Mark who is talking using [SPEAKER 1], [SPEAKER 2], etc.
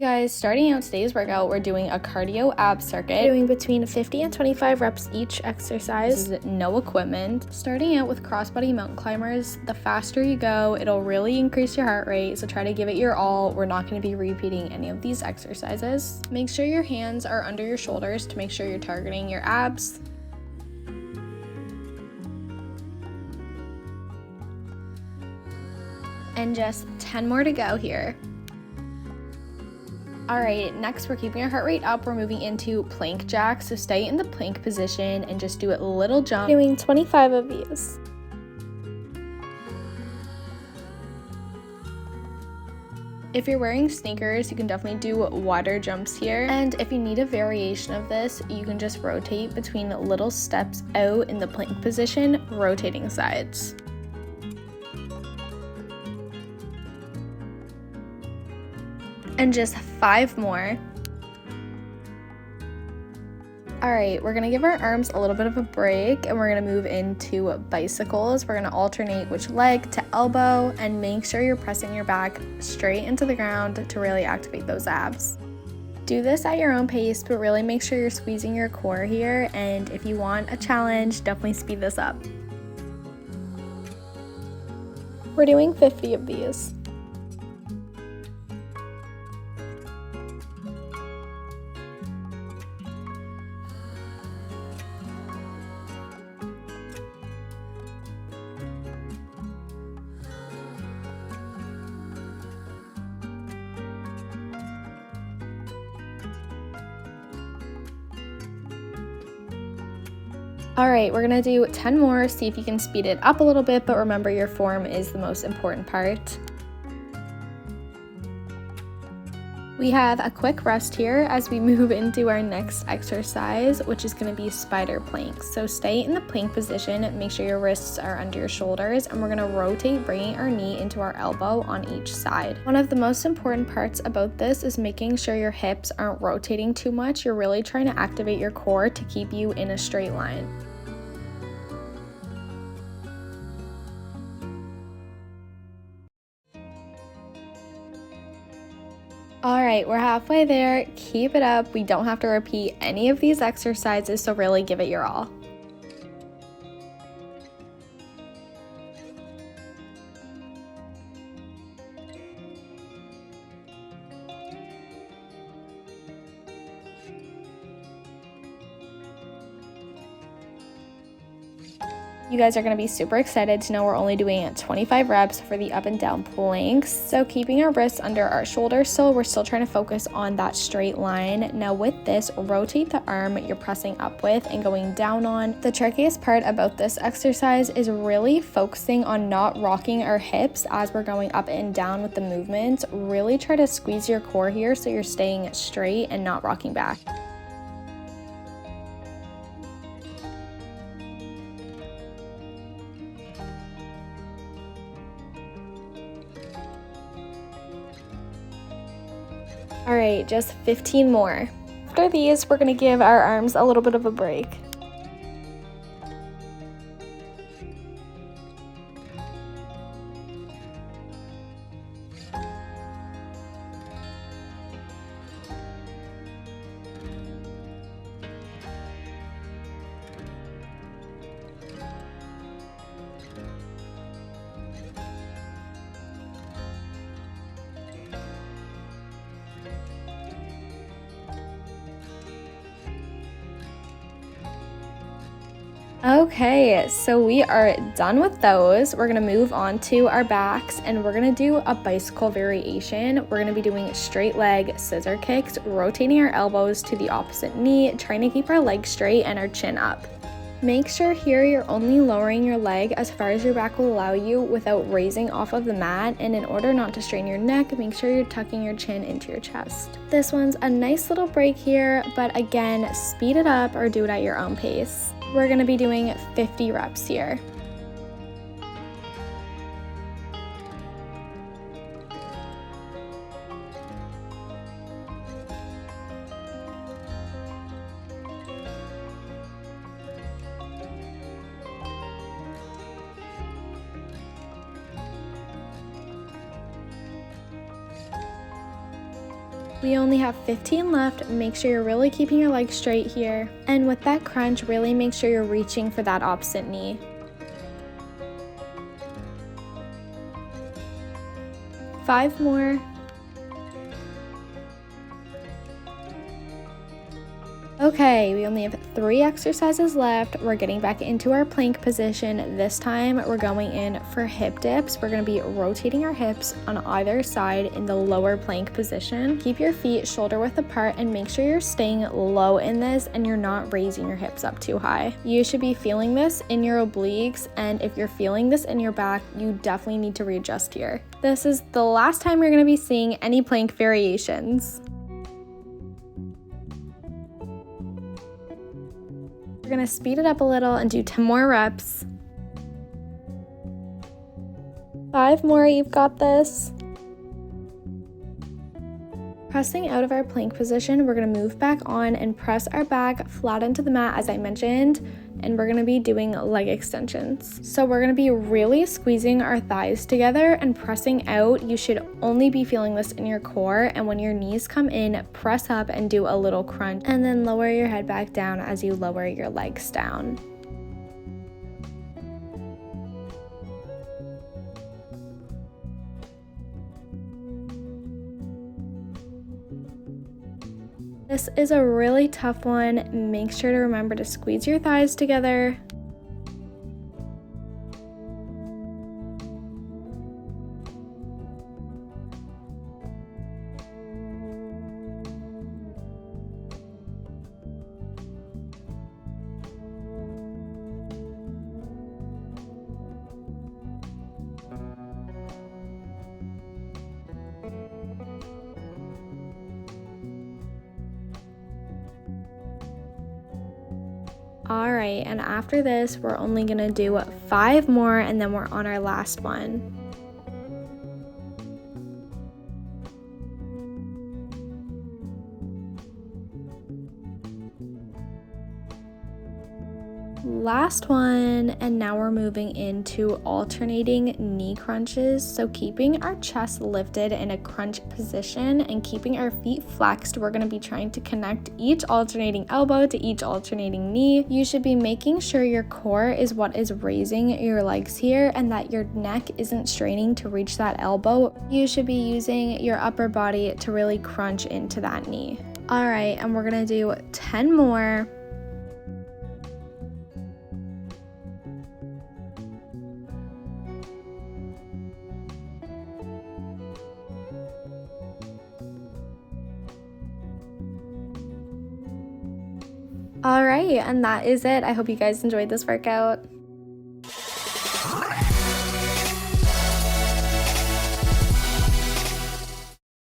[SPEAKER 1] Guys, starting out today's workout, we're doing a cardio ab circuit.
[SPEAKER 2] Doing between 50 and 25 reps each exercise.
[SPEAKER 1] This is no equipment. Starting out with crossbody mountain climbers, the faster you go, it'll really increase your heart rate, so try to give it your all. We're not going to be repeating any of these exercises. Make sure your hands are under your shoulders to make sure you're targeting your abs. And just 10 more to go here. Alright, next we're keeping our heart rate up. We're moving into plank jacks, so stay in the plank position and just do a little jump.
[SPEAKER 2] Doing 25 of these.
[SPEAKER 1] If you're wearing sneakers, you can definitely do wider jumps here. And if you need a variation of this, you can just rotate between little steps out in the plank position, rotating sides. And just 5 more. Alright, we're gonna give our arms a little bit of a break and we're gonna move into bicycles. We're gonna alternate which leg to elbow and make sure you're pressing your back straight into the ground to really activate those abs. Do this at your own pace, but really make sure you're squeezing your core here, and if you want a challenge, definitely speed this up.
[SPEAKER 2] We're doing 50 of these.
[SPEAKER 1] Alright, we're gonna do 10 more, see if you can speed it up a little bit, but remember your form is the most important part. We have a quick rest here as we move into our next exercise, which is going to be spider planks. So stay in the plank position, make sure your wrists are under your shoulders, and we're going to rotate, bringing our knee into our elbow on each side. One of the most important parts about this is making sure your hips aren't rotating too much. You're really trying to activate your core to keep you in a straight line. Alright, we're halfway there. Keep it up. We don't have to repeat any of these exercises, so really give it your all. You guys are going to be super excited to know we're only doing 25 reps for the up and down planks. So keeping our wrists under our shoulders, so we're still trying to focus on that straight line. Now with this, rotate the arm you're pressing up with and going down on. The trickiest part about this exercise is really focusing on not rocking our hips as we're going up and down with the movement. Really try to squeeze your core here so you're staying straight and not rocking back. Alright, just 15 more. After these, we're going to give our arms a little bit of a break. Okay, so we are done with those. We're gonna move on to our backs and we're gonna do a bicycle variation. We're gonna be doing straight leg scissor kicks, rotating our elbows to the opposite knee, trying to keep our legs straight and our chin up. Make sure here you're only lowering your leg as far as your back will allow you without raising off of the mat, and in order not to strain your neck, make sure you're tucking your chin into your chest. This one's a nice little break here, but again, speed it up or do it at your own pace. We're going to be doing 50 reps here. We only have 15 left. Make sure you're really keeping your legs straight here. And with that crunch, really make sure you're reaching for that opposite knee. 5 more. Okay, we only have 3 exercises left. We're getting back into our plank position. This time we're going in for hip dips. We're going to be rotating our hips on either side in the lower plank position. Keep your feet shoulder width apart and make sure you're staying low in this and you're not raising your hips up too high. You should be feeling this in your obliques, and if you're feeling this in your back, you definitely need to readjust here. This is the last time you're going to be seeing any plank variations. We're gonna speed it up a little and do 10 more reps. 5 more, you've got this. Pressing out of our plank position, we're gonna move back on and press our back flat into the mat as I mentioned, and we're gonna be doing leg extensions. So we're gonna be really squeezing our thighs together and pressing out. You should only be feeling this in your core, and when your knees come in, press up and do a little crunch, and then lower your head back down as you lower your legs down. This is a really tough one. Make sure to remember to squeeze your thighs together. All right, and after this, we're only gonna do 5 more and then we're on our last one. Last one, and now we're moving into alternating knee crunches. So keeping our chest lifted in a crunch position and keeping our feet flexed, we're going to be trying to connect each alternating elbow to each alternating knee. You should be making sure your core is what is raising your legs here and that your neck isn't straining to reach that elbow. You should be using your upper body to really crunch into that knee. All right, and we're going to do 10 more. All right, and that is it. I hope you guys enjoyed this workout.